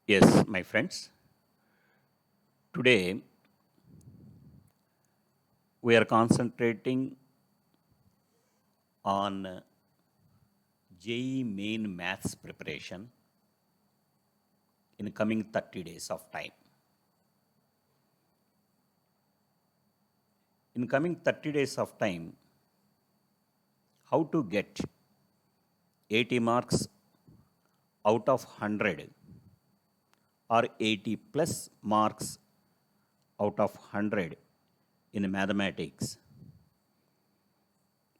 Yes, my friends. Today we are concentrating on JEE main maths preparation in coming 30 days of time. In coming 30 days of time, how to get 80 marks out of 100 or 80 plus marks out of 100 in mathematics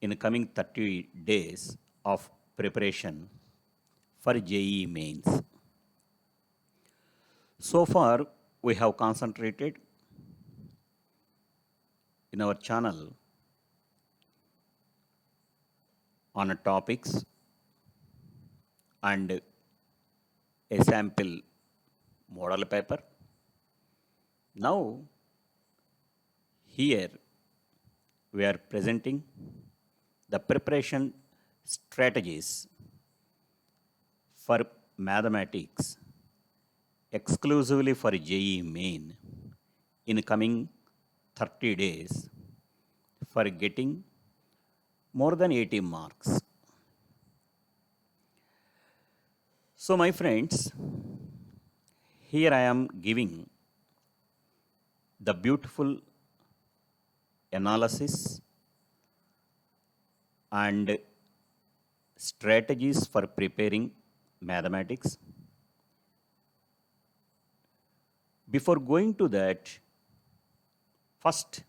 in the coming 30 days of preparation for JEE mains. So far, we have concentrated in our channel on topics and a sample model paper. Now, here we are presenting the preparation strategies for mathematics exclusively for JEE main in coming 30 days for getting more than 80 marks. So, my friends, here I am giving the beautiful analysis and strategies for preparing mathematics. Before going to that, first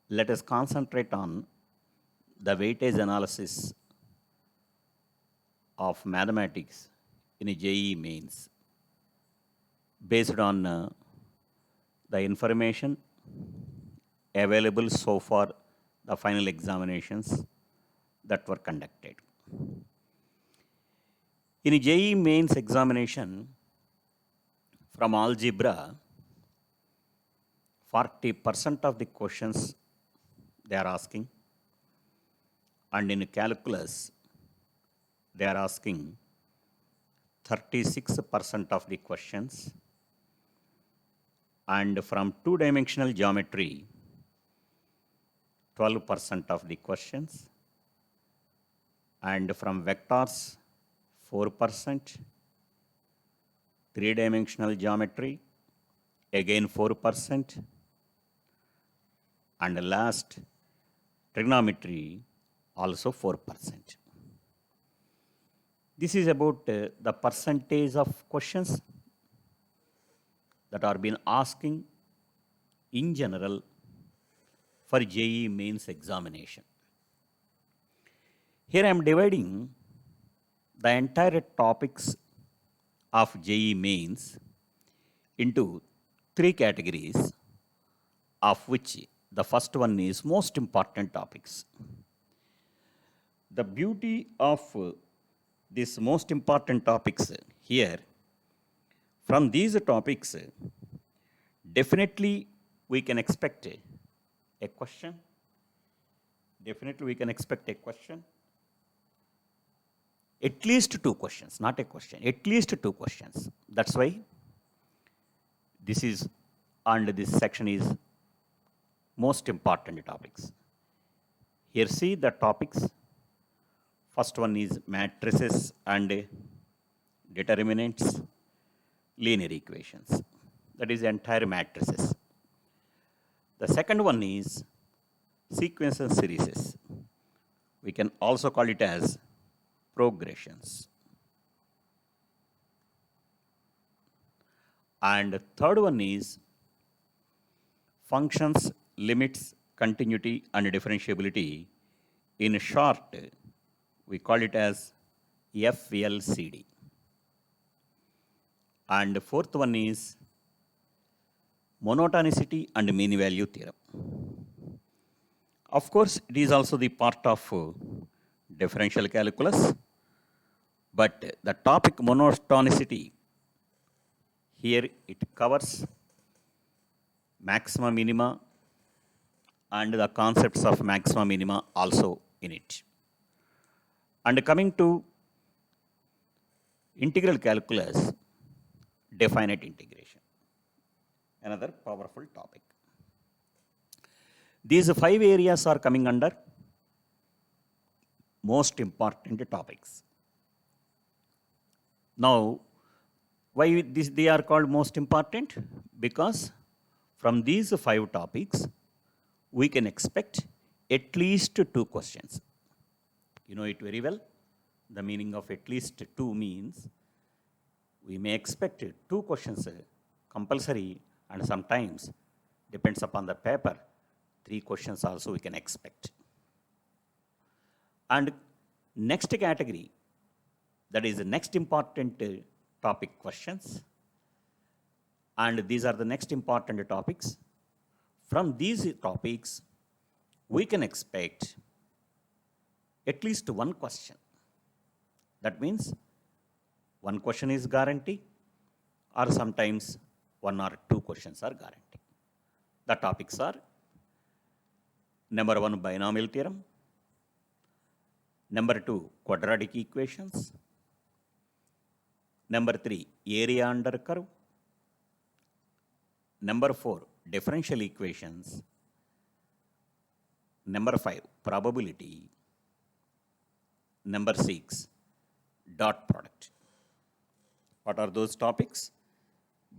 let us concentrate on the weightage analysis of mathematics in a JEE mains based on the information available so far the final examinations that were conducted. In a JEE mains examination from algebra, 40% of the questions they are asking, and in calculus they are asking 36% of the questions, and from two-dimensional geometry 12% of the questions, and from vectors 4%, three-dimensional geometry again 4%, and last trigonometry also 4%. This is about the percentage of questions that are being asking in general for JEE mains examination. Here I am dividing the entire topics of JEE mains into three categories, of which the first one is most important topics. The beauty of these most important topics here, from these topics, definitely we can expect a question. Definitely we can expect a question. At least two questions, not a question, at least two questions. That's why this is, and this section is most important topics. Here see the topics. First one is matrices and determinants, linear equations. That is entire matrices. The second one is sequence and series. We can also call it as progressions. And the third one is functions, limits, continuity, and differentiability. In short, we call it as FLCD. And the fourth one is monotonicity and mean value theorem. Of course, it is also the part of differential calculus, but the topic monotonicity, here it covers maxima minima and the concepts of maxima minima also in it. And coming to integral calculus, definite integration. Another powerful topic. These 5 areas are coming under most important topics. Now, why they are called most important? Because from these 5 topics, we can expect at least 2 questions. You know it very well. The meaning of at least 2 means we may expect 2 questions compulsory, and sometimes depends upon the paper, 3 questions also we can expect. And next category, that is the next important topic questions. And these are the next important topics. From these topics, we can expect at least 1 question. That means 1 question is guarantee, or sometimes 1 or 2 questions are guarantee. The topics are: number 1, binomial theorem; number 2, quadratic equations; number 3, area under curve; number 4, differential equations; number 5, probability; number 6, dot product. What are those topics?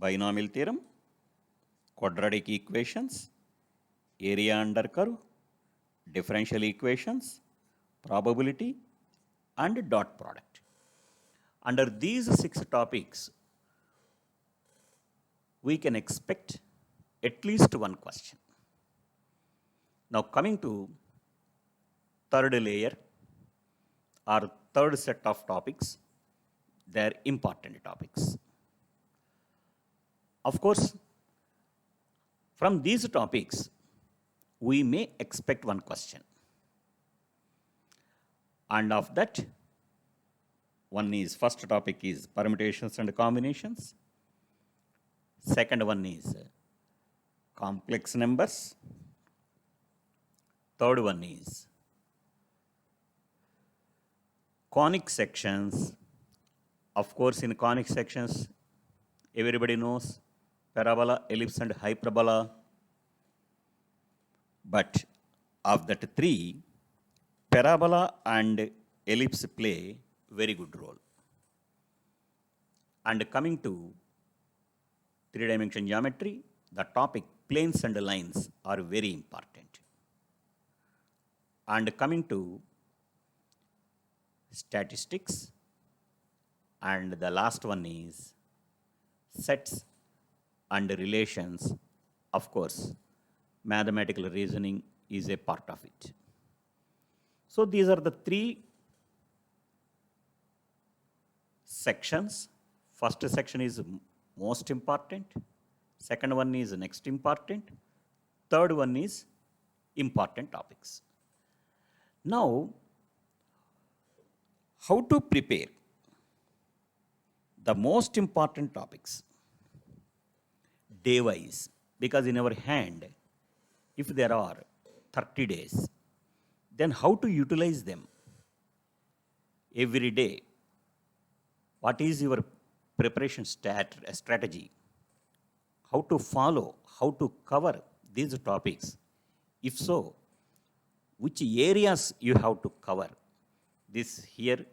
Binomial theorem, quadratic equations, area under curve, differential equations, probability, and dot product. Under these 6 topics, we can expect at least 1 question. Now coming to third layer or third set of topics, they are important topics. Of course, from these topics, we may expect 1 question. And of that, first topic is permutations and combinations. Second one is complex numbers. Third one is conic sections. Of course, in conic sections, everybody knows parabola, ellipse, and hyperbola. But of that 3, parabola and ellipse play very good role. And coming to 3-dimension geometry, the topic planes and lines are very important. And coming to statistics, and the last one is sets and relations. Of course, mathematical reasoning is a part of it. So these are the 3 sections. First section is most important. Second one is next important. Third one is important topics. Now, how to prepare the most important topics day-wise? Because in our hand, if there are 30 days, then how to utilize them every day? What is your preparation strategy? How to follow, how to cover these topics? If so, which areas you have to cover? This here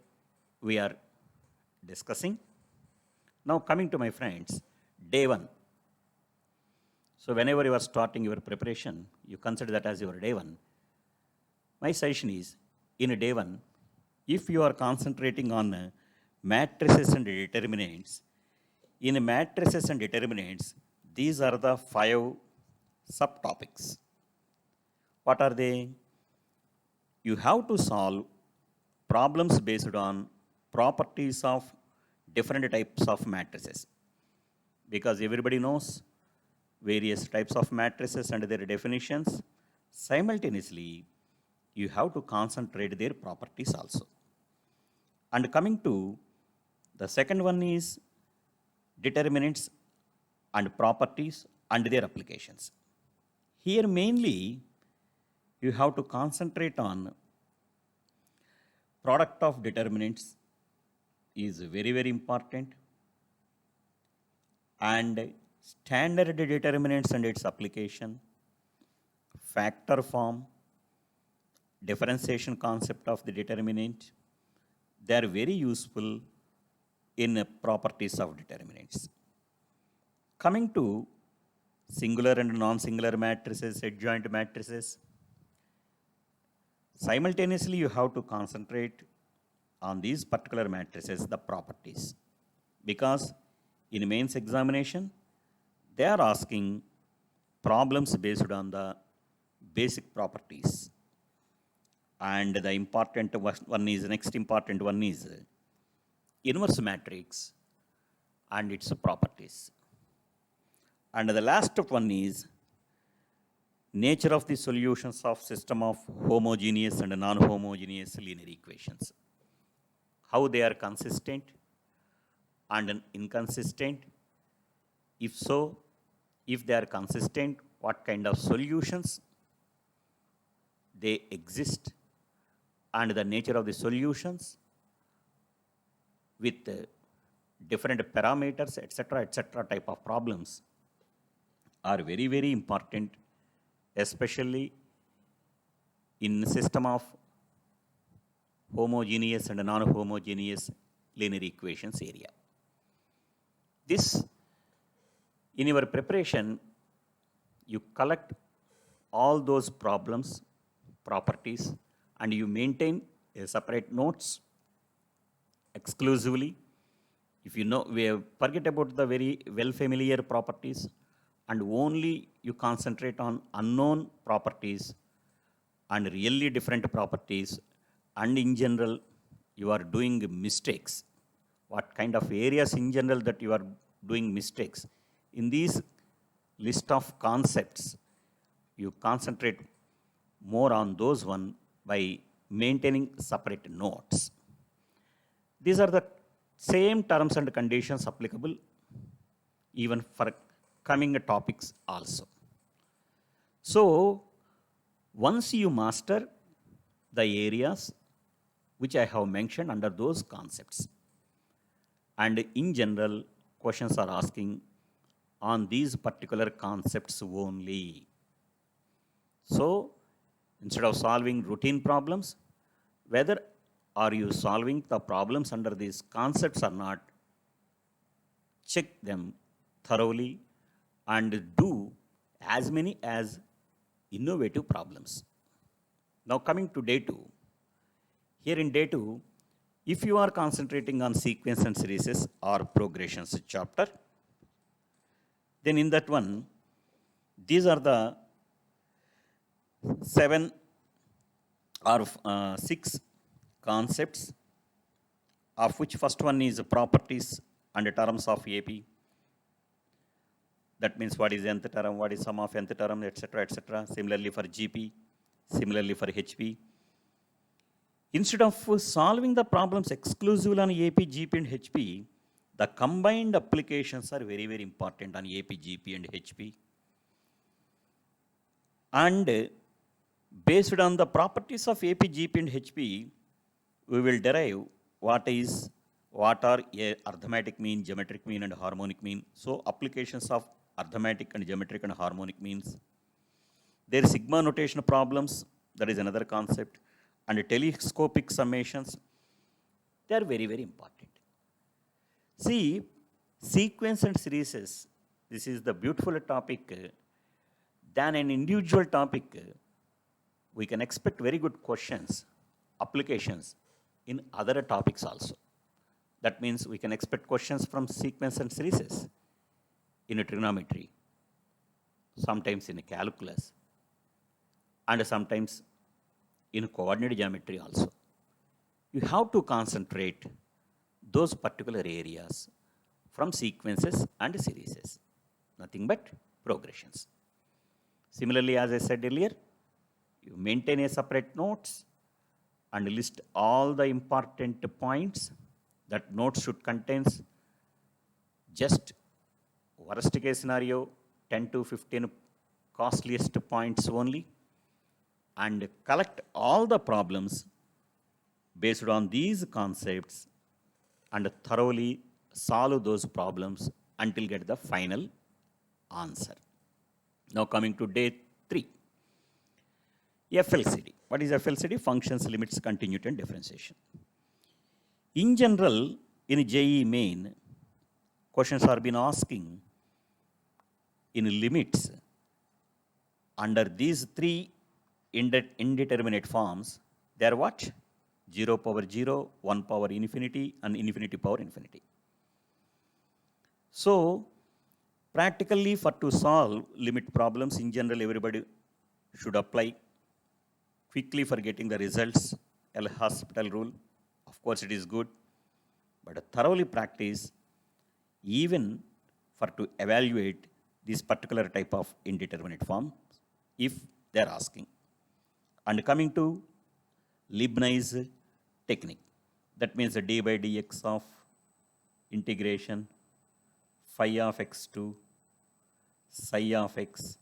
we are discussing. Now coming to my friends, day 1. So whenever you are starting your preparation, you consider that as your day 1. My suggestion is, in day 1, if you are concentrating on matrices and determinants, in matrices and determinants, these are the 5 subtopics. What are they? You have to solve problems based on properties of different types of matrices. Because everybody knows various types of matrices and their definitions. Simultaneously, you have to concentrate their properties also. And coming to the second one is determinants and properties and their applications. Here mainly you have to concentrate on product of determinants is very, very important. and standard determinants and its application, factor form, differentiation concept of the determinant, they are very useful in properties of determinants. Coming to singular and non-singular matrices, adjoint matrices, simultaneously you have to concentrate on these particular matrices, the properties. Because in mains examination, they are asking problems based on the basic properties. And the important one is, next important one is inverse matrix and its properties. And the last one is nature of the solutions of system of homogeneous and non-homogeneous linear equations. How they are consistent and inconsistent. If so, if they are consistent, what kind of solutions they exist, and the nature of the solutions with different parameters, etc. type of problems are very, very important, especially in system of homogeneous and non-homogeneous linear equations area. This, in your preparation, you collect all those problems, properties, and you maintain a separate notes exclusively. If you know, forget about the very well familiar properties and only you concentrate on unknown properties and really different properties, and in general you are doing mistakes. What kind of areas in general that you are doing mistakes? In these list of concepts, you concentrate more on those one by maintaining separate notes. These are the same terms and conditions applicable even for coming topics also. So, once you master the areas which I have mentioned under those concepts, and in general, questions are asking on these particular concepts only. So, instead of solving routine problems, whether are you solving the problems under these concepts or not, check them thoroughly and do as many as innovative problems. Now coming to day 2. Here in day 2, if you are concentrating on sequence and series or progressions chapter, then in that one, these are the 7 or 6 concepts, of which first one is properties and terms of AP. That means what is nth term, what is sum of nth term, etc. Similarly for GP, similarly for HP. Instead of solving the problems exclusively on AP, GP and HP, the combined applications are very, very important on AP, GP and HP. And based on the properties of AP, GP and HP, we will derive what are arithmetic mean, geometric mean and harmonic mean. So applications of arithmetic and geometric and harmonic means. There is sigma notation problems, that is another concept, and telescopic summations. They are very, very important. See, sequence and series, this is the beautiful topic. Than an individual topic, we can expect very good questions, applications in other topics also. That means we can expect questions from sequence and series in a trigonometry, sometimes in a calculus, and sometimes in coordinate geometry also. You have to concentrate those particular areas from sequences and series, nothing but progressions. Similarly, as I said earlier, you maintain a separate notes and list all the important points. That notes should contain just worst case scenario 10 to 15 costliest points only, and collect all the problems based on these concepts and thoroughly solve those problems until get the final answer. Now coming to day 3. FLCD. What is FLCD? Functions, limits, continuity and differentiation. In general, in JEE main, questions are been asking in limits under these 3 indeterminate forms. They are what? 0 power 0, 1 power infinity and infinity power infinity. So practically to solve limit problems, in general everybody should apply quickly for getting the results. L'Hospital rule, of course it is good, but thoroughly practice even for to evaluate this particular type of indeterminate form if they are asking. And coming to Leibniz technique, that means the d by dx of integration phi of x to psi of x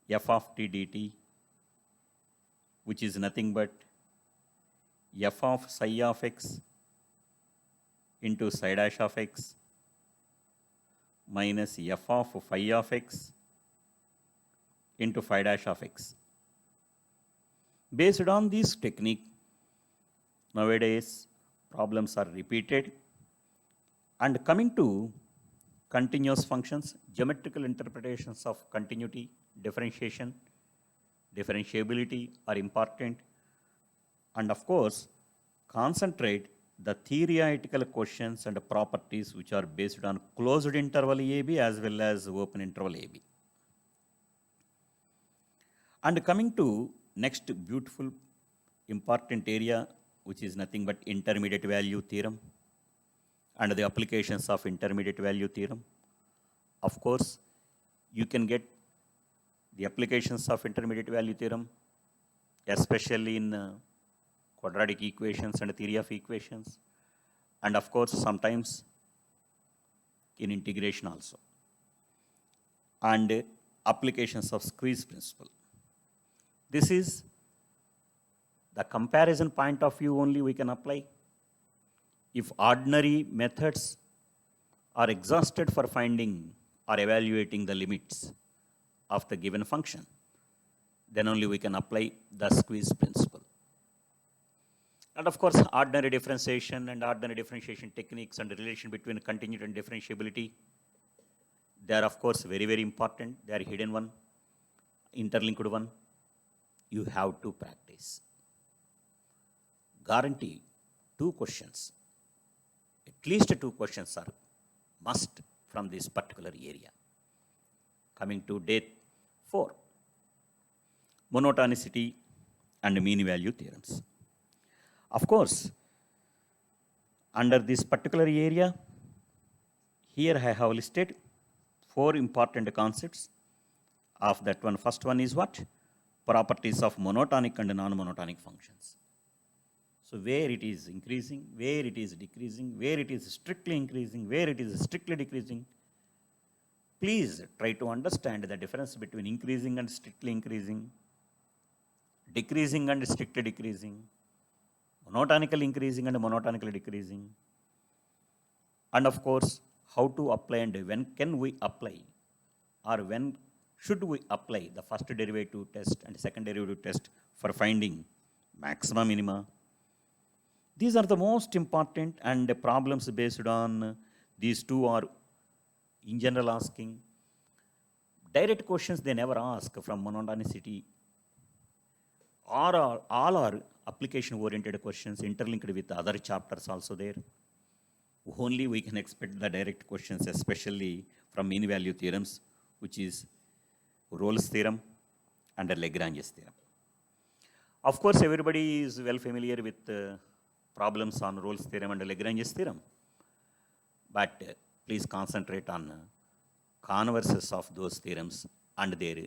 f of t dt, which is nothing but f of psi of x into psi dash of x minus f of phi of x into phi dash of x. Based on this technique, nowadays problems are repeated. And coming to continuous functions, geometrical interpretations of continuity, differentiation, differentiability are important. And of course, concentrate the theoretical questions and properties which are based on closed interval AB as well as open interval AB. And coming to next beautiful important area, which is nothing but intermediate value theorem and the applications of intermediate value theorem. Of course, you can get the applications of intermediate value theorem, especially in quadratic equations and theory of equations, and of course sometimes in integration also, and applications of squeeze principle. This is the comparison point of view only we can apply. If ordinary methods are exhausted for finding or evaluating the limits of the given function, then only we can apply the squeeze principle. And of course, ordinary differentiation and ordinary differentiation techniques and the relation between continuity and differentiability, they are of course very, very important. They are hidden one, interlinked one. You have to practice. Guarantee 2 questions. At least 2 questions are must from this particular area. Coming to day 4, monotonicity and mean value theorems. Of course, under this particular area, here I have listed 4 important concepts. Of that one, first one is what? Properties of monotonic and non-monotonic functions. So where it is increasing, where it is decreasing, where it is strictly increasing, where it is strictly decreasing. Please try to understand the difference between increasing and strictly increasing, decreasing and strictly decreasing, monotonically increasing and monotonically decreasing. And of course, how to apply and when can we apply, or when should we apply the first derivative test and second derivative test for finding maxima minima. These are the most important, and the problems based on these 2 are in general asking. Direct questions they never ask from monotonicity. All are application-oriented questions interlinked with other chapters also there. Only we can expect the direct questions, especially from mean value theorems, which is Rolle's theorem and Lagrange's theorem. Of course, everybody is well familiar with problems on Rolle's theorem and Lagrange's theorem, but please concentrate on converses of those theorems and their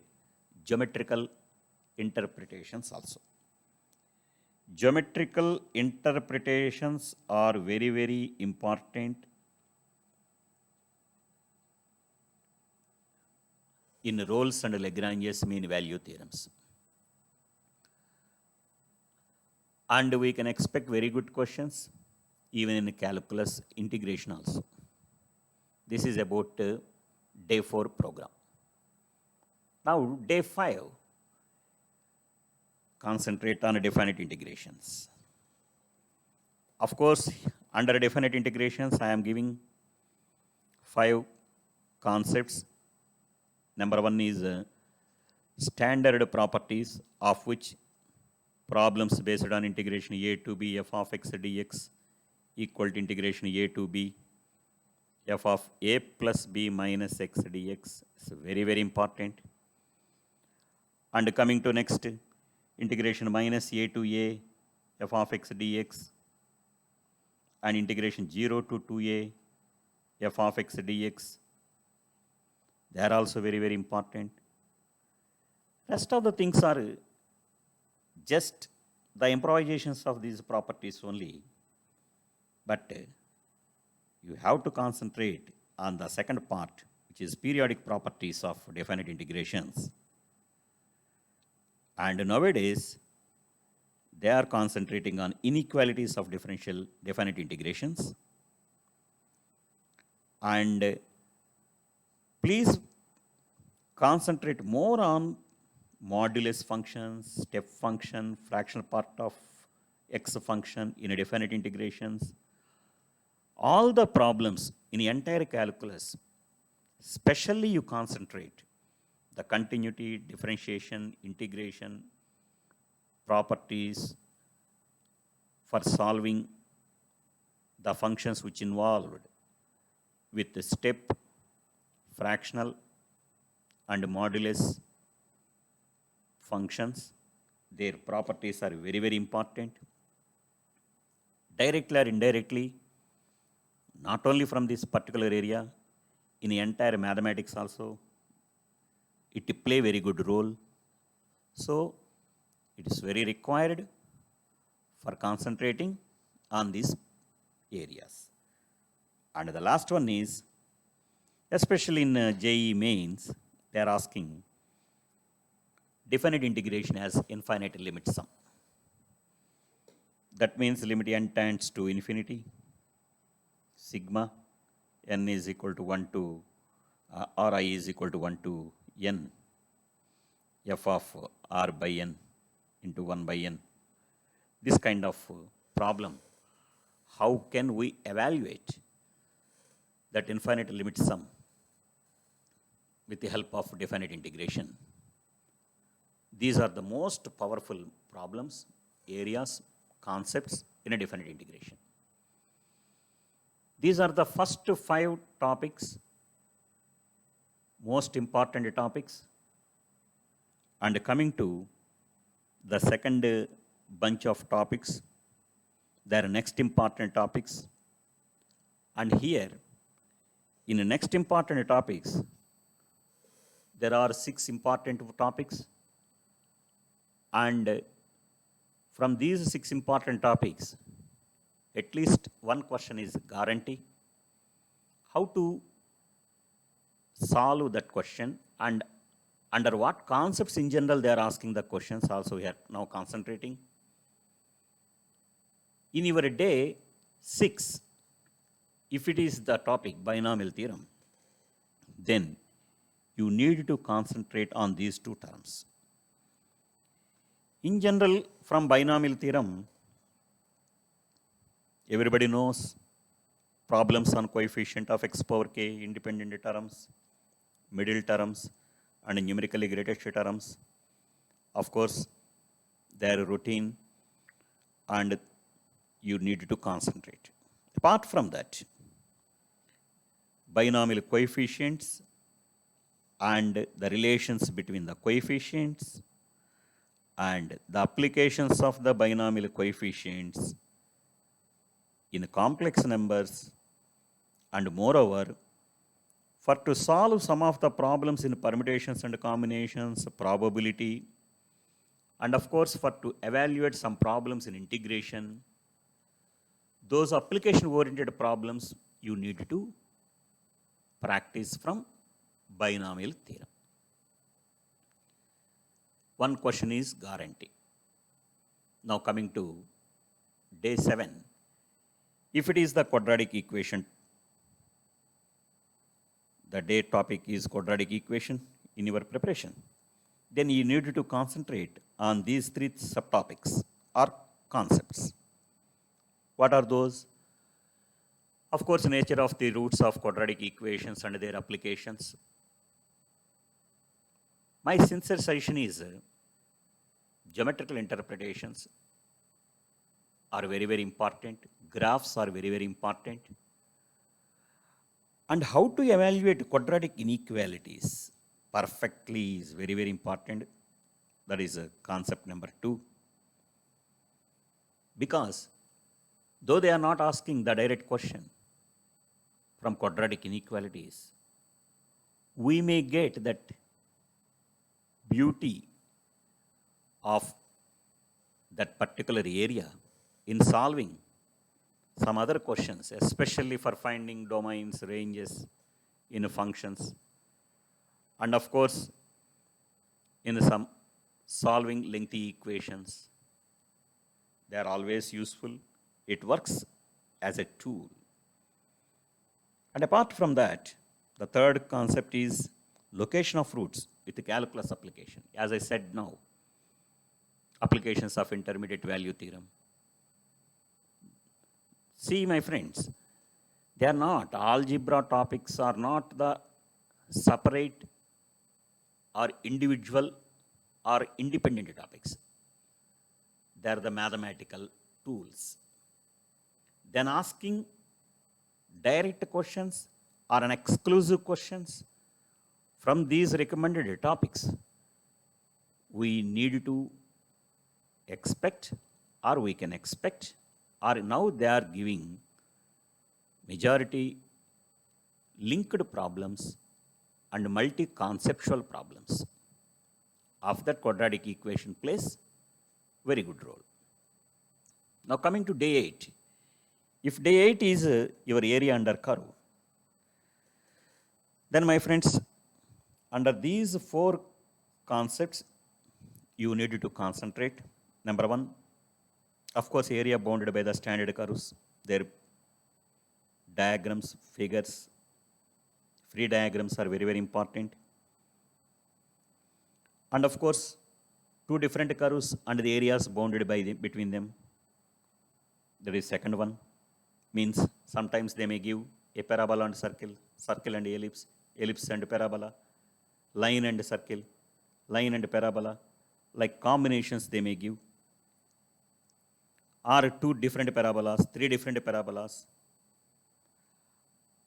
geometrical interpretations also. Geometrical interpretations are very, very important in Rolle's and Lagrange's mean value theorems. And we can expect very good questions even in calculus integration also. This is about day 4 program. Now, day 5, concentrate on definite integrations. Of course, under definite integrations, I am giving 5 concepts. Number 1 is standard properties, of which problems based on integration a to b f of x dx equal to integration a to b f of a plus b minus x dx is very, very important. And coming to next, integration minus a to a f of x dx and integration 0 to 2a f of x dx. They are also very, very important. Rest of the things are just the improvisations of these properties only. But you have to concentrate on the second part, which is periodic properties of definite integrations. And nowadays, they are concentrating on inequalities of differential definite integrations. And please concentrate more on modulus functions, step function, fractional part of x function in a definite integrations. All the problems in the entire calculus, especially you concentrate the continuity, differentiation, integration, properties for solving the functions which involved with the step, fractional, and modulus functions. Their properties are very, very important. Directly or indirectly, not only from this particular area, in the entire mathematics also, it play very good role. So, it is very required for concentrating on these areas. And the last one is, especially in JEE mains, they are asking definite integration as infinite limit sum. That means limit n tends to infinity, sigma n is equal to 1 to Ri is equal to 1 to n, f of r by n into 1 by n. This kind of problem, how can we evaluate that infinite limit sum with the help of definite integration? These are the most powerful problems, areas, concepts in a definite integration. These are the first 5 topics, most important topics. And coming to the second bunch of topics, there are next important topics. And here, in the next important topics, there are 6 important topics. And from these 6 important topics, at least one question is guarantee. How to solve that question and under what concepts in general they are asking the questions also we are now concentrating. In your day 6, if it is the topic binomial theorem, then you need to concentrate on these 2 terms. In general, from binomial theorem, everybody knows problems on coefficient of x power k, independent terms, middle terms, and numerically greatest terms. Of course, they are routine and you need to concentrate. Apart from that, binomial coefficients and the relations between the coefficients and the applications of the binomial coefficients in complex numbers, and moreover, for to solve some of the problems in permutations and combinations, probability, and of course for to evaluate some problems in integration, those application-oriented problems you need to practice from binomial theorem. One question is guarantee. Now coming to day 7, if it is the quadratic equation the day topic is quadratic equation in your preparation, then you need to concentrate on these three subtopics or concepts. What are those? Of course, nature of the roots of quadratic equations and their applications. My sincere suggestion is geometrical interpretations are very, very important. Graphs are very, very important. And how to evaluate quadratic inequalities perfectly is very, very important. That is concept number 2. Because though they are not asking the direct question from quadratic inequalities, we may get that beauty of that particular area in solving some other questions, especially for finding domains, ranges in functions, and of course in some solving lengthy equations. They are always useful. It works as a tool. And apart from that, the third concept is location of roots with the calculus application. As I said now, applications of intermediate value theorem. See, my friends, they are not, algebra topics are not the separate or individual or independent topics. They are the mathematical tools. Then asking direct questions or an exclusive questions from these recommended topics, we need to expect, or we can expect, or now they are giving majority linked problems and multi-conceptual problems. Of that, quadratic equation plays very good role. Now coming to day 8. If day 8 is your area under curve, then my friends, under these 4 concepts, you need to concentrate. Number 1, of course, area bounded by the standard curves, their diagrams, figures, free diagrams are very, very important. And of course, 2 different curves and the areas bounded by between them. That is second one. Means sometimes they may give a parabola and circle, circle and ellipse, ellipse and parabola, line and circle, line and parabola, like combinations they may give, or 2 different parabolas, 3 different parabolas,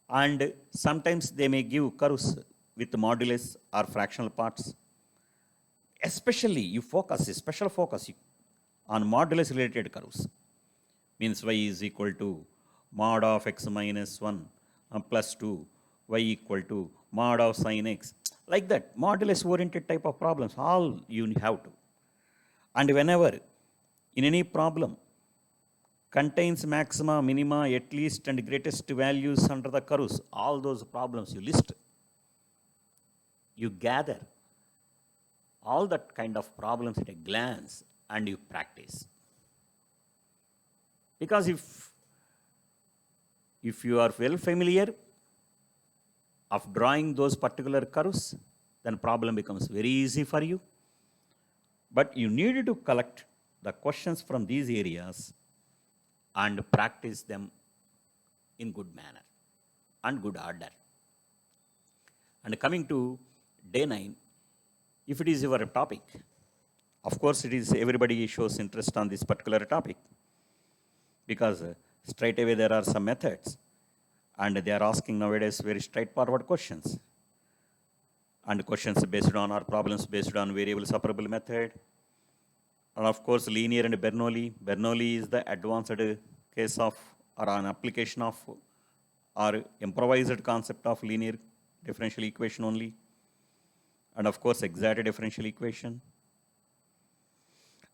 and sometimes they may give curves with modulus or fractional parts. Especially you focus, special focus on modulus related curves. Means y is equal to mod of x minus 1 plus 2, y equal to mod of sin x. Like that, modulus oriented type of problems, all you have to. And whenever in any problem contains maxima, minima, at least and greatest values under the curves, all those problems you list, you gather all that kind of problems at a glance and you practice. Because if you are well familiar of drawing those particular curves, then problem becomes very easy for you. But you need to collect the questions from these areas and practice them in good manner and good order. And coming to day 9, if it is your topic, of course it is everybody shows interest on this particular topic, because straight away there are some methods and they are asking nowadays very straightforward questions, and questions based on, or problems based on variable separable method, and of course linear and Bernoulli. Bernoulli is the advanced case of, or an application of, or improvised concept of linear differential equation only, and of course exact differential equation.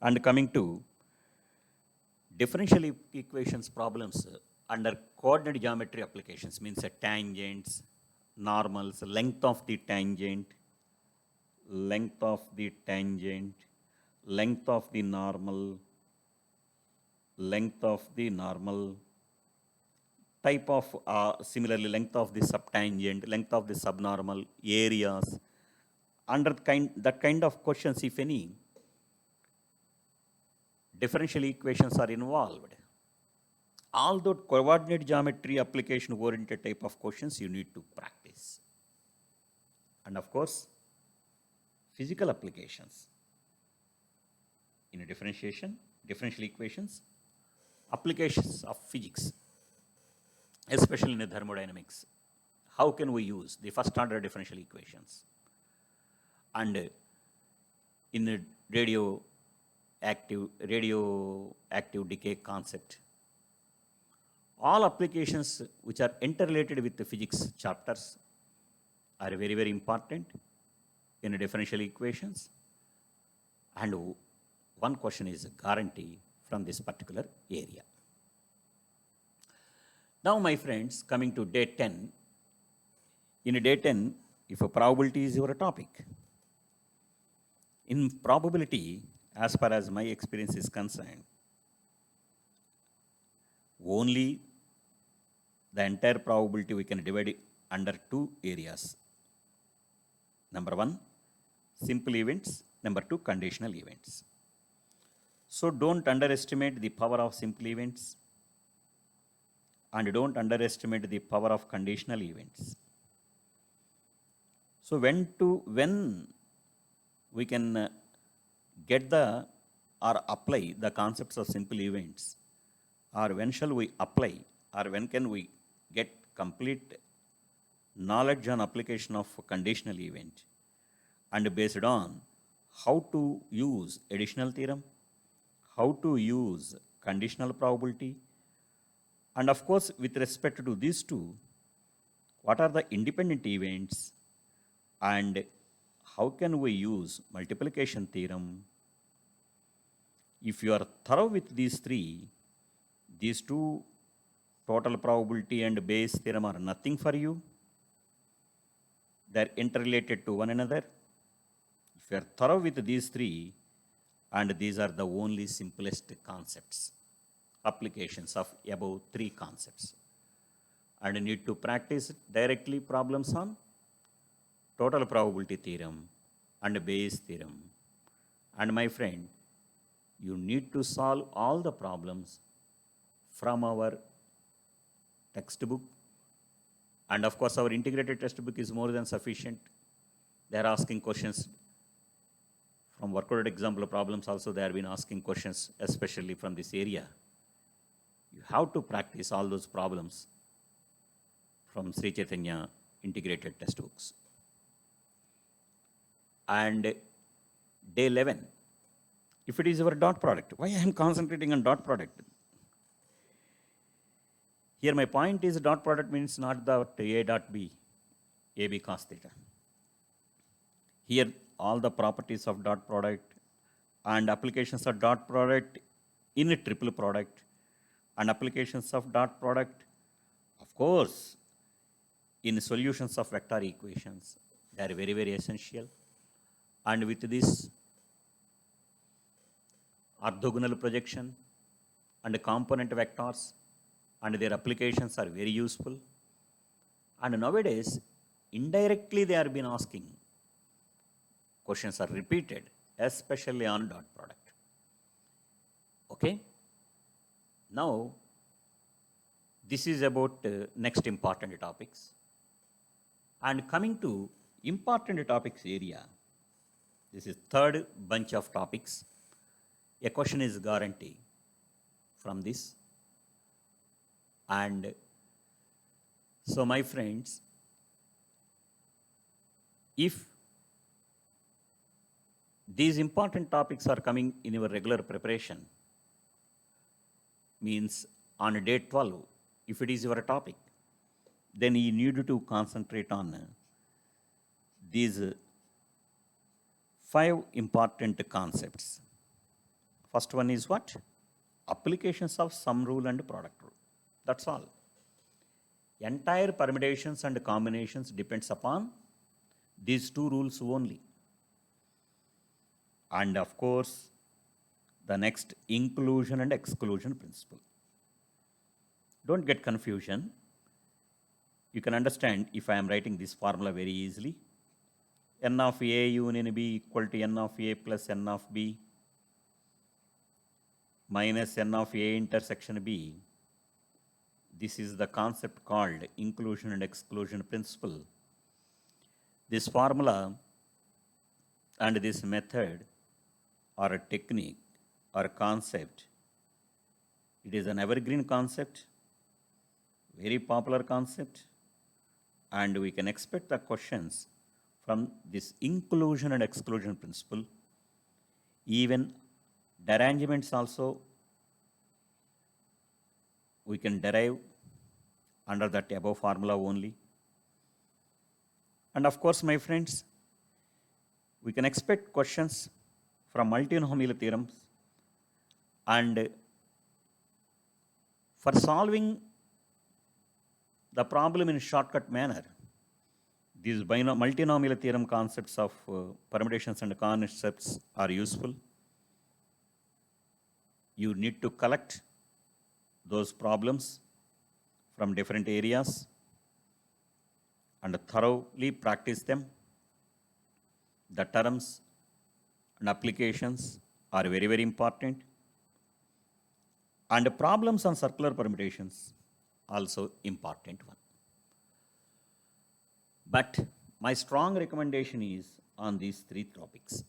And coming to differential equations problems under coordinate geometry applications, means tangents, normals, length of the tangent, length of the tangent, length of the normal, length of the normal, type of, similarly, length of the subtangent, length of the subnormal, areas, under that kind of questions, if any, differential equations are involved. All the coordinate geometry application oriented type of questions you need to practice. And of course, physical applications in a differentiation, differential equations, applications of physics, especially in the thermodynamics. How can we use the first order differential equations? And in the radioactive decay concept, all applications which are interrelated with the physics chapters are very, very important in differential equations. And one question is a guarantee from this particular area. Now, my friends, coming to day 10. In day 10, if a probability is your topic, in probability, as far as my experience is concerned, only the entire probability we can divide it under two areas. Number one, simple events. Number two, conditional events. So don't underestimate the power of simple events, and don't underestimate the power of conditional events. So when we can get the or apply the concepts of simple events, or when shall we apply, or when can we get complete knowledge on application of conditional event, and based on how to use additional theorem, how to use conditional probability, and of course with respect to these two, what are the independent events, and how can we use multiplication theorem. If you are thorough with these three, these two, total probability and Bayes theorem, are nothing for you. They are interrelated to one another. If you are thorough with these three, and these are the only simplest concepts, applications of above three concepts, and you need to practice directly problems on total probability theorem and Bayes theorem. And my friend, you need to solve all the problems from our textbook. And of course, our integrated textbook is more than sufficient. They are asking questions from worked example problems also. They have been asking questions, especially from this area. You have to practice all those problems from Sri Chaitanya integrated textbooks. And day 11, if it is your dot product, why I am concentrating on dot product? Here my point is dot product means not the A dot B, AB cos theta. Here all the properties of dot product and applications of dot product in a triple product, and applications of dot product, of course, in solutions of vector equations. They are very, very essential. And with this orthogonal projection and component vectors and their applications are very useful. And nowadays, indirectly they are been asking. Questions are repeated, especially on dot product. Okay? Now, this is about next important topics. And coming to important topics area, this is third bunch of topics. A question is guarantee from this. And so my friends, if these important topics are coming in your regular preparation, means on day 12, if it is your topic, then you need to concentrate on these 5 important concepts. First one is what? Applications of sum rule and product rule. That's all. Entire permutations and combinations depends upon these two rules only. And of course, the next, inclusion and exclusion principle. Don't get confusion. You can understand if I am writing this formula very easily. N of A union B equal to N of A plus N of B minus N of A intersection B. This is the concept called inclusion and exclusion principle. This formula and this method or a technique or a concept, it is an evergreen concept, very popular concept, and we can expect the questions from this inclusion and exclusion principle. Even derangements also we can derive under that above formula only. And of course, my friends, we can expect questions from multinomial theorems, and for solving the problem in shortcut manner, these multinomial theorem concepts of permutations and concepts are useful. You need to collect those problems from different areas and thoroughly practice them. The terms and applications are very, very important. And the problems on circular permutations also important one. But my strong recommendation is on these three topics: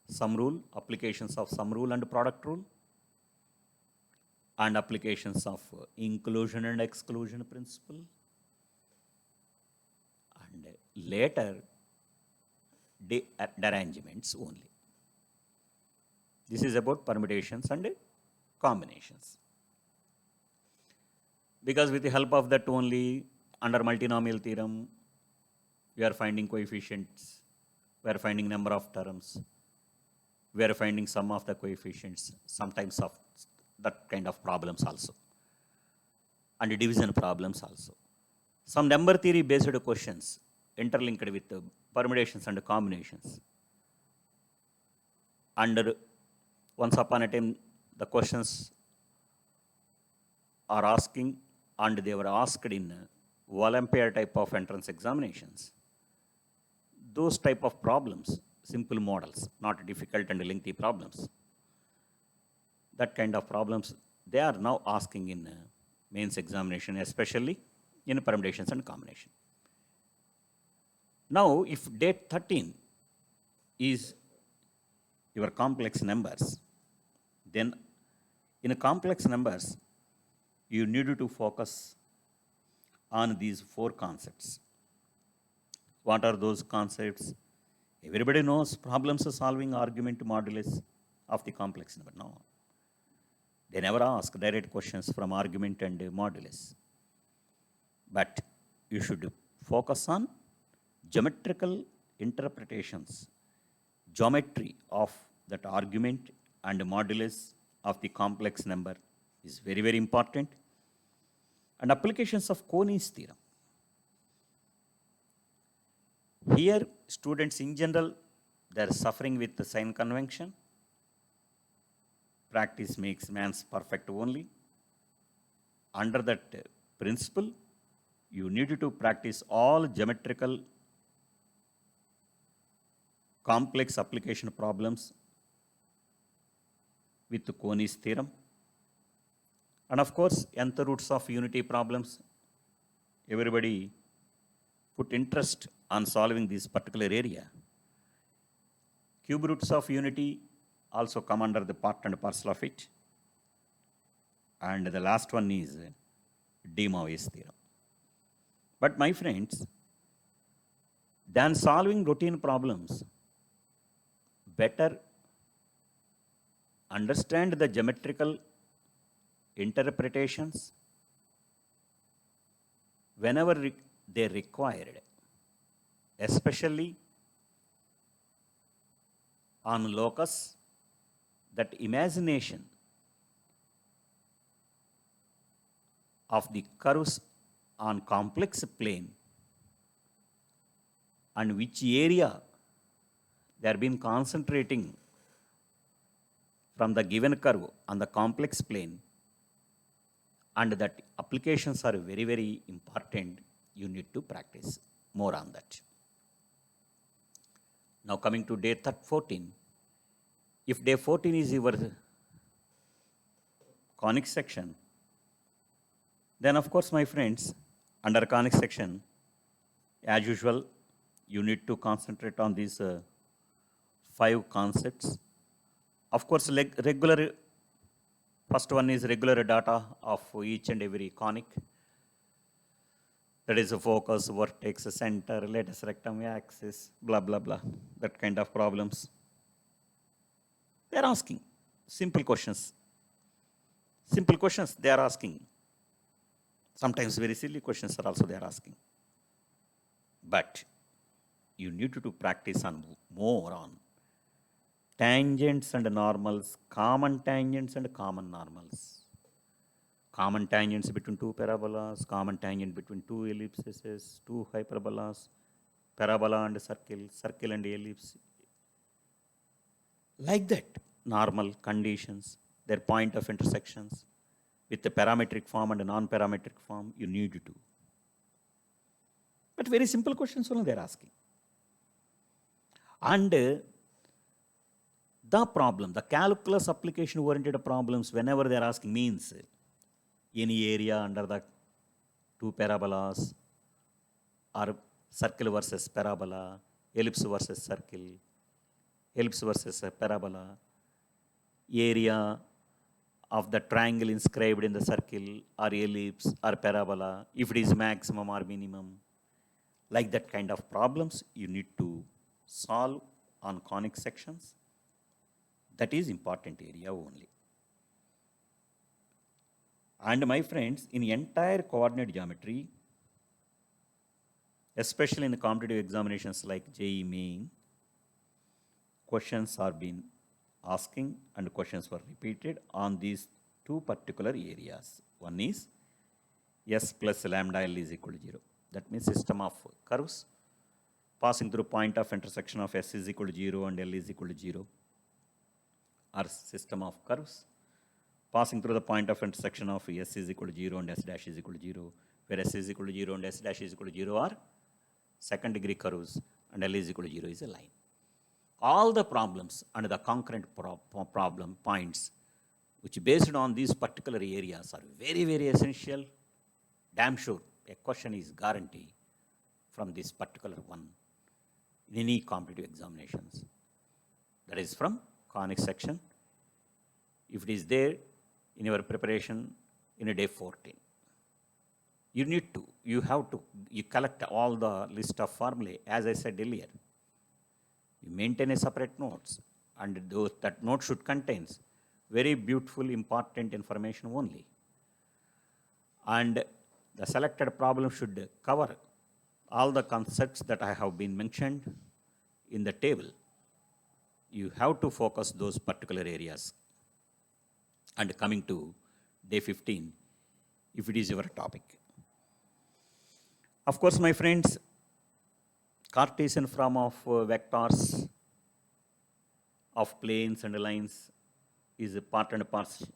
sum rule, applications of sum rule and product rule, and applications of inclusion and exclusion principle, and later derangements only. This is about permutations and combinations. Because with the help of that only, under multinomial theorem, we are finding coefficients, we are finding number of terms, we are finding sum of the coefficients, sometimes of that kind of problems also, and division problems also. Some number theory based questions interlinked with permutations and combinations. And once upon a time, the questions are asking, and they were asked in Olympiad type of entrance examinations. Those type of problems, simple models, not difficult and lengthy problems. That kind of problems, they are now asking in mains examination, especially in permutations and combination. Now, if date 13 is your complex numbers, then in complex numbers, you need to focus on these four concepts. What are those concepts? Everybody knows problems solving argument modulus of the complex number. No. They never ask direct questions from argument and modulus. But you should focus on geometrical interpretations, geometry of that argument and modulus of the complex number is very, very important. And applications of Coni's theorem. Here, students in general, they are suffering with the sign convention. Practice makes man's perfect only. Under that principle, you need to practice all geometrical complex application problems with Coni's theorem. And of course, nth roots of unity problems. Everybody put interest on solving this particular area. Cube roots of unity also come under the part and parcel of it. And the last one is de Moivre's theorem. But my friends, than solving routine problems, better understand the geometrical interpretations whenever they required, especially on locus, that imagination of the curves on complex plane and which area they have been concentrating from the given curve on the complex plane and that applications are very, very important. You need to practice more on that. Now coming to day 14, if day 14 is your conic section, then of course, my friends, under conic section, as usual, you need to concentrate on these 5 concepts. Of course, regular, first one is regular data of each and every conic. That is a focus, vertex, center, lattice, rectum, axis, blah, blah, blah, that kind of problems. They are asking simple questions. Simple questions they are asking. Sometimes very silly questions are also they are asking. But you need to practice on more on tangents and normals, common tangents and common normals. Common tangents between 2 parabolas, common tangent between 2 ellipses, 2 hyperbolas, parabola and circle, circle and ellipse. Like that, normal conditions, their point of intersections, with the parametric form and a non-parametric form, you need to. But very simple questions only they are asking. And the problem, the calculus application oriented problems, whenever they are asking, means any area under the 2 parabolas, or circle versus parabola, ellipse versus circle, ellipse versus a parabola, area of the triangle inscribed in the circle or ellipse or parabola, if it is maximum or minimum. Like that kind of problems you need to solve on conic sections. That is important area only. And my friends, in entire coordinate geometry, especially in the competitive examinations like JEE Main, questions are being asking and questions were repeated on these 2 particular areas. One is S plus lambda L is equal to 0. That means system of curves passing through point of intersection of S is equal to 0 and L is equal to 0, or system of curves passing through the point of intersection of S is equal to 0 and S dash is equal to 0, where S is equal to 0 and S dash is equal to 0 are second degree curves and L is equal to 0 is a line. All the problems and the concurrent problem points which based on these particular areas are very, very essential. Damn sure a question is guaranteed from this particular one in any competitive examinations. That is from conic section. If it is there in your preparation in a day 14, you collect all the list of formulae, as I said earlier. You maintain a separate notes, and that note should contain very beautiful, important information only. And the selected problem should cover all the concepts that I have been mentioned in the table. You have to focus those particular areas. And coming to day 15, if it is your topic. Of course, my friends, Cartesian form of vectors of planes and lines is a part and parcel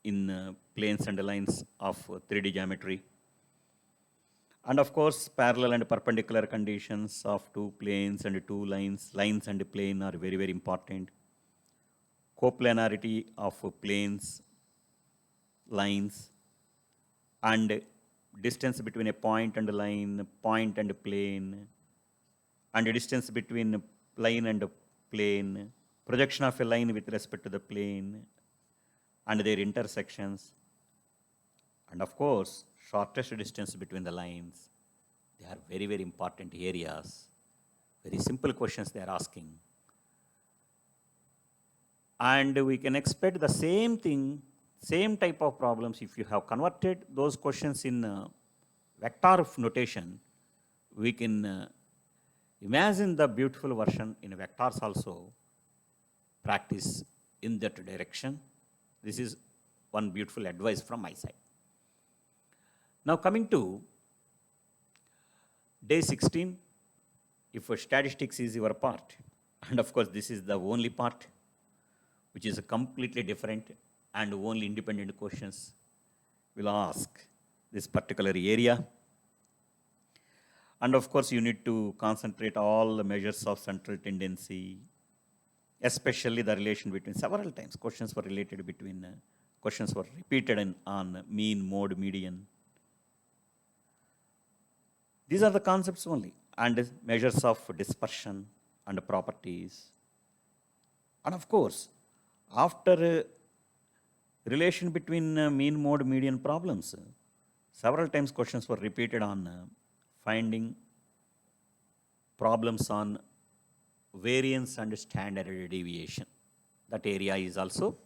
in planes and lines of 3D geometry. And of course, parallel and perpendicular conditions of 2 planes and 2 lines, lines and plane are very, very important. Coplanarity of planes, lines, and distance between a point and a line, point and a plane, and the distance between line and plane, projection of a line with respect to the plane, and their intersections, and of course, shortest distance between the lines. They are very, very important areas. Very simple questions they are asking. And we can expect the same thing, same type of problems if you have converted those questions in vector notation. We can imagine the beautiful version in vectors also, practice in that direction. This is one beautiful advice from my side. Now coming to day 16, if statistics is your part, and of course this is the only part which is completely different and only independent questions. will ask this particular area. And of course, you need to concentrate all the measures of central tendency, especially the relation between several times. Questions were related between, questions were repeated on mean, mode, median. These are the concepts only, and measures of dispersion and properties. And of course, after relation between mean, mode, median problems, several times questions were repeated on finding problems on variance and standard deviation. That area is also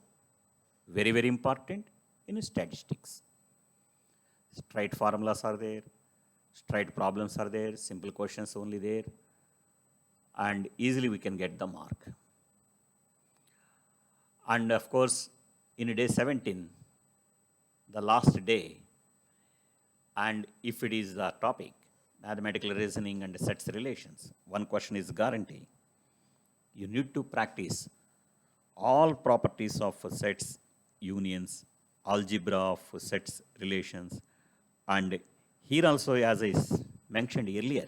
very, very important in statistics. Straight formulas are there, straight problems are there, simple questions only there, and easily we can get the mark. And of course, in day 17, the last day, and if it is the topic, mathematical reasoning and sets relations, one question is guarantee. You need to practice all properties of sets, unions, algebra of sets, relations, and here also, as I mentioned earlier,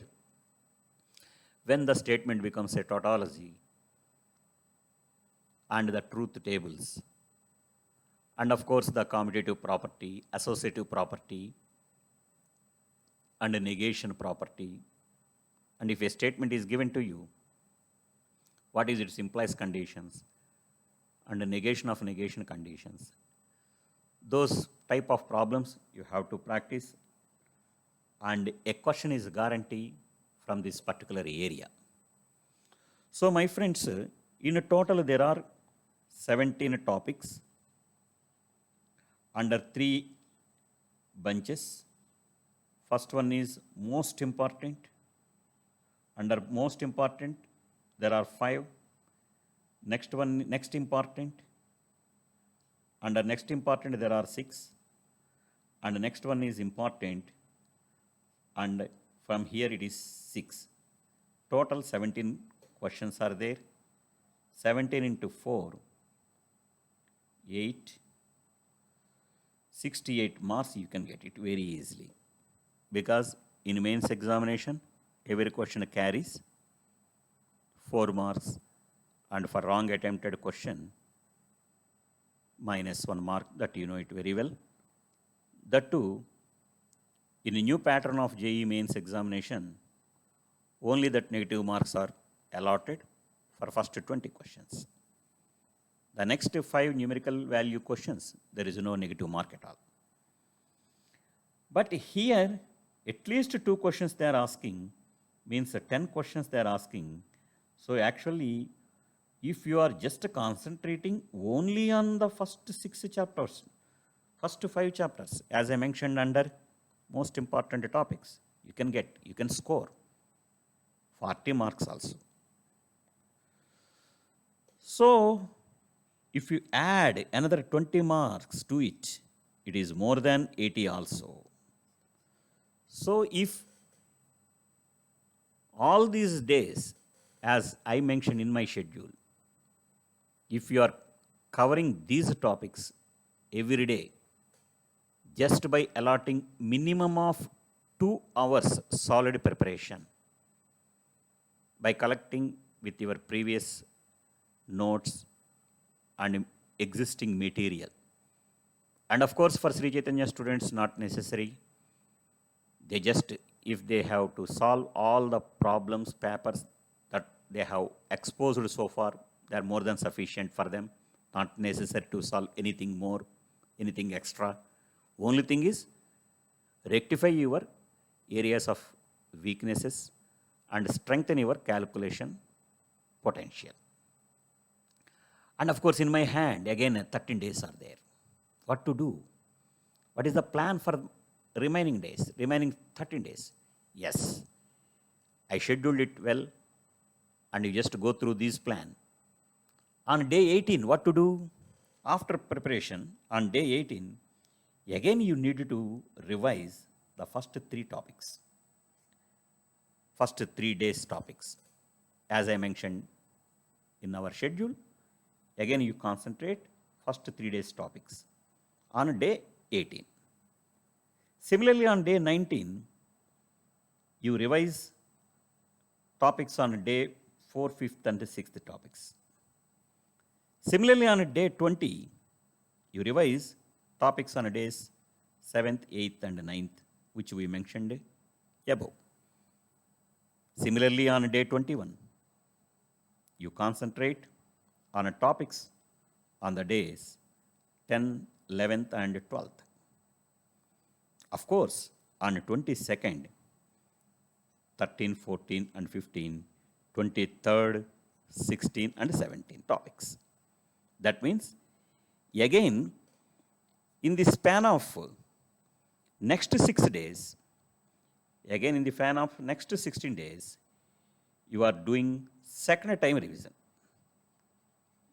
when the statement becomes a tautology, and the truth tables, and of course the commutative property, associative property, and a negation property. And if a statement is given to you, what is its implies conditions, and a negation of negation conditions. Those type of problems you have to practice, and a question is a guarantee from this particular area. So my friends, in a total there are 17 topics under 3 bunches. First one is most important. Under most important, there are 5. Next one, next important. Under next important, there are 6. And the next one is important. And from here it is 6. Total 17 questions are there. 17 into 4, 8. 68 marks you can get it very easily. Because in mains examination, every question carries 4 marks, and for wrong attempted question, minus 1 mark, that you know it very well. That too, in a new pattern of JEE mains examination, only that negative marks are allotted for first 20 questions. The next 5 numerical value questions, there is no negative mark at all. But here, at least 2 questions they are asking, means 10 questions they are asking. So actually, if you are just concentrating only on the first 6 chapters, first 5 chapters, as I mentioned under most important topics, you can score 40 marks also. So, if you add another 20 marks to it, it is more than 80 also. So, if all these days, as I mentioned in my schedule, if you are covering these topics every day, just by allotting minimum of 2 hours solid preparation, by collecting with your previous notes and existing material. And of course, for Sri Chaitanya students, not necessary. They just, if they have to solve all the problems, papers that they have exposed so far, they are more than sufficient for them. Not necessary to solve anything more, anything extra. Only thing is, rectify your areas of weaknesses and strengthen your calculation potential. And of course, in my hand, again, 13 days are there. What to do? What is the plan for remaining days, remaining 13 days? Yes, I scheduled it well, and you just go through this plan. On day 18, what to do? After preparation, on day 18, again you need to revise the first 3 topics. First 3 days topics. As I mentioned in our schedule, again you concentrate first 3 days topics on day 18. Similarly, on day 19, you revise topics on day 4th, 5th, and 6th topics. Similarly, on day 20, you revise topics on days 7th, 8th, and 9th, which we mentioned above. Similarly, on day 21, you concentrate on topics on the days 10th, 11th, and 12th. Of course, on 22nd, 13, 14, and 15, 23rd, 16, and 17 topics. That means, again, in the span of next 6 days, again in the span of next 16 days, you are doing second time revision.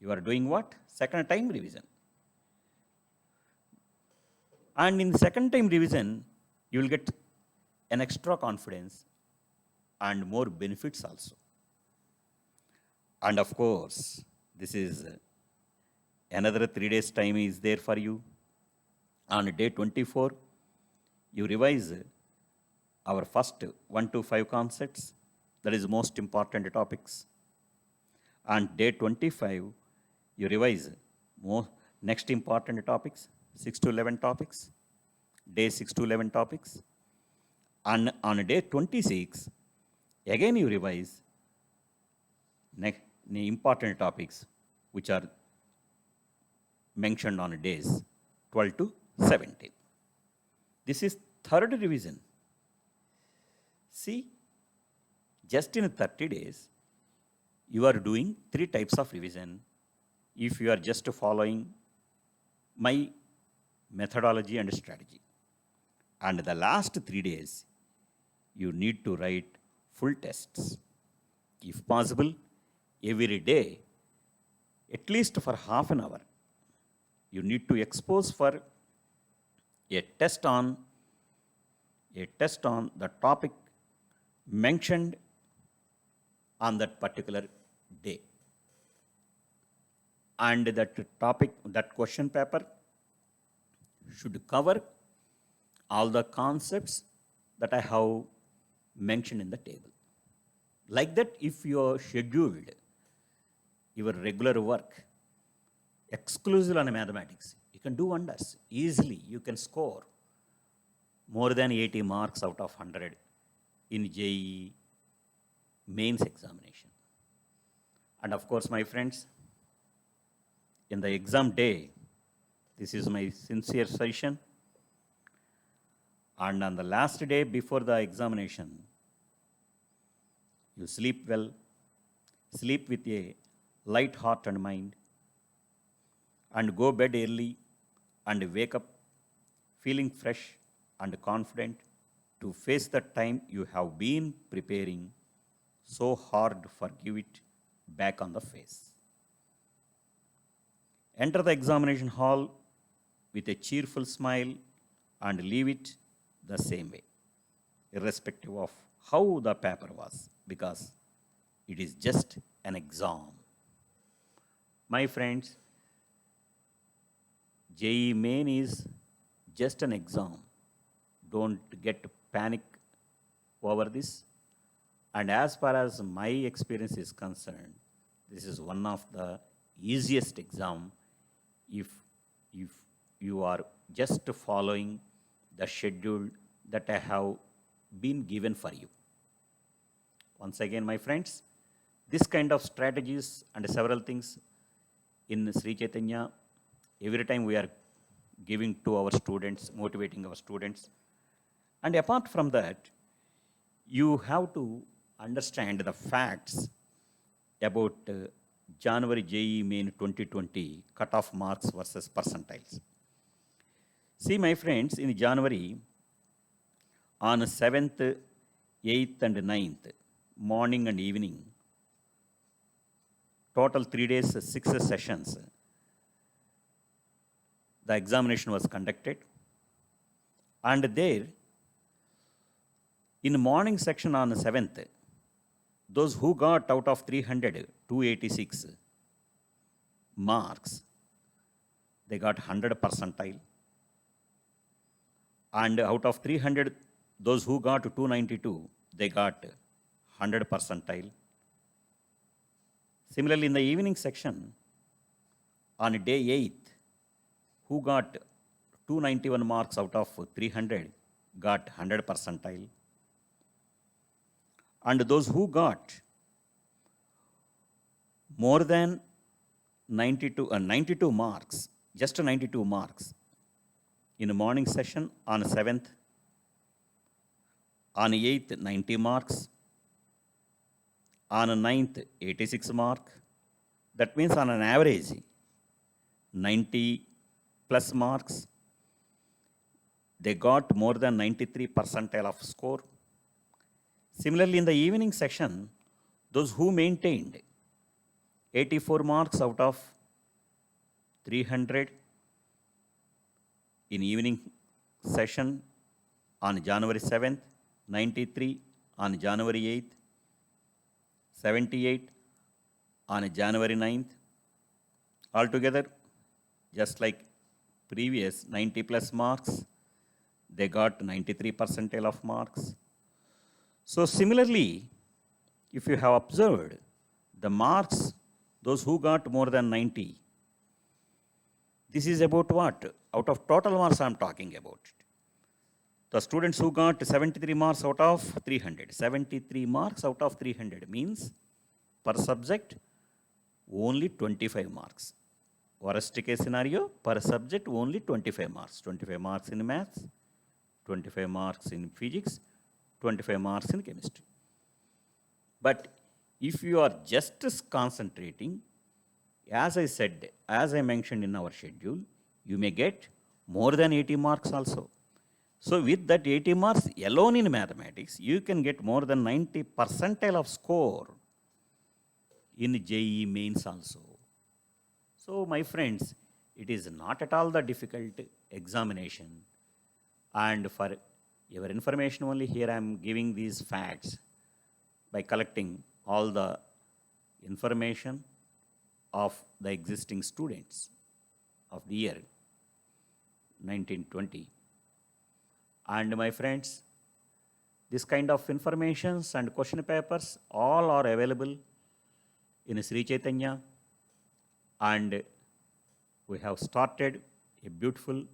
You are doing what? Second time revision. And in the second time revision, you will get an extra confidence and more benefits also. And of course, this is another 3 days time is there for you. On day 24, you revise our first 1 to 5 concepts, that is most important topics. On day 25, you revise more next important topics, 6 to 11 topics, day 6 to 11 topics. And on day 26, again you revise the important topics which are mentioned on days 12 to 17. This is third revision. See, just in 30 days, you are doing 3 types of revision if you are just following my methodology and strategy. And the last 3 days, you need to write full tests. If possible, every day, at least for half an hour, you need to expose for a test on the topic mentioned on that particular day. And that topic, that question paper should cover all the concepts that I have mentioned in the table. Like that, if you are scheduled your regular work exclusive on mathematics, you can do wonders. Easily, you can score more than 80 marks out of 100 in JEE mains examination. And of course, my friends, in the exam day, this is my sincere suggestion. And on the last day before the examination, you sleep well, sleep with a light heart and mind, and go bed early and wake up feeling fresh and confident to face the time you have been preparing so hard for give it back on the face. Enter the examination hall with a cheerful smile and leave it the same way, irrespective of how the paper was, because it is just an exam. My friends, JEE Main is just an exam. Don't get panic over this. And as far as my experience is concerned, this is one of the easiest exam if you are just following the schedule that I have been given for you. Once again, my friends, this kind of strategies and several things in Sri Chaitanya, every time we are giving to our students, motivating our students. And apart from that, you have to understand the facts about January JEE Main 2020 cutoff marks versus percentiles. See, my friends, in January, on 7th, 8th, and 9th, morning and evening, total 3 days, 6 sessions, the examination was conducted. And there, in morning section on 7th, those who got out of 300, 286 marks, they got 100 percentile. And out of 300, those who got 292, they got 100 percentile. Similarly, in the evening section, on day 8th, who got 291 marks out of 300 got 100 percentile. And those who got more than 92 marks, just 92 marks, in the morning session on 7th, on 8th, 90 marks, on 9th, 86 mark. That means on an average, 90 plus marks. They got more than 93 percentile of score. Similarly, in the evening session, those who maintained 84 marks out of 300 in evening session on January 7th, 93 on January 8th, 78 on January 9th. Altogether, just like previous 90 plus marks, they got 93 percentile of marks. So similarly, if you have observed the marks, those who got more than 90, this is about what? Out of total marks I am talking about. The students who got 73 marks out of 300, 73 marks out of 300 means per subject only 25 marks. Worst case scenario, per subject only 25 marks. 25 marks in maths, 25 marks in physics, 25 marks in chemistry. But if you are just concentrating, as I said, as I mentioned in our schedule, you may get more than 80 marks also. So with that 80 marks alone in mathematics, you can get more than 90 percentile of score in JEE mains also. So my friends, it is not at all the difficult examination. And for your information only, here I am giving these facts by collecting all the information of the existing students of the year 1920. And my friends, this kind of informations and question papers all are available in Sri Chaitanya, and we have started a beautiful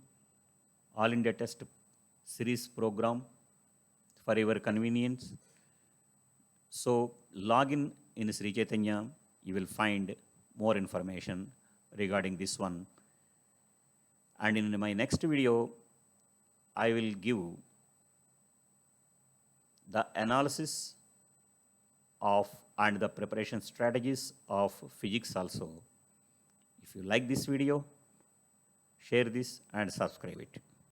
All India Test series program for your convenience. So log in Sri Chaitanya, you will find more information regarding this one. And in my next video, I will give the analysis of and the preparation strategies of physics also. If you like this video, share this and subscribe it.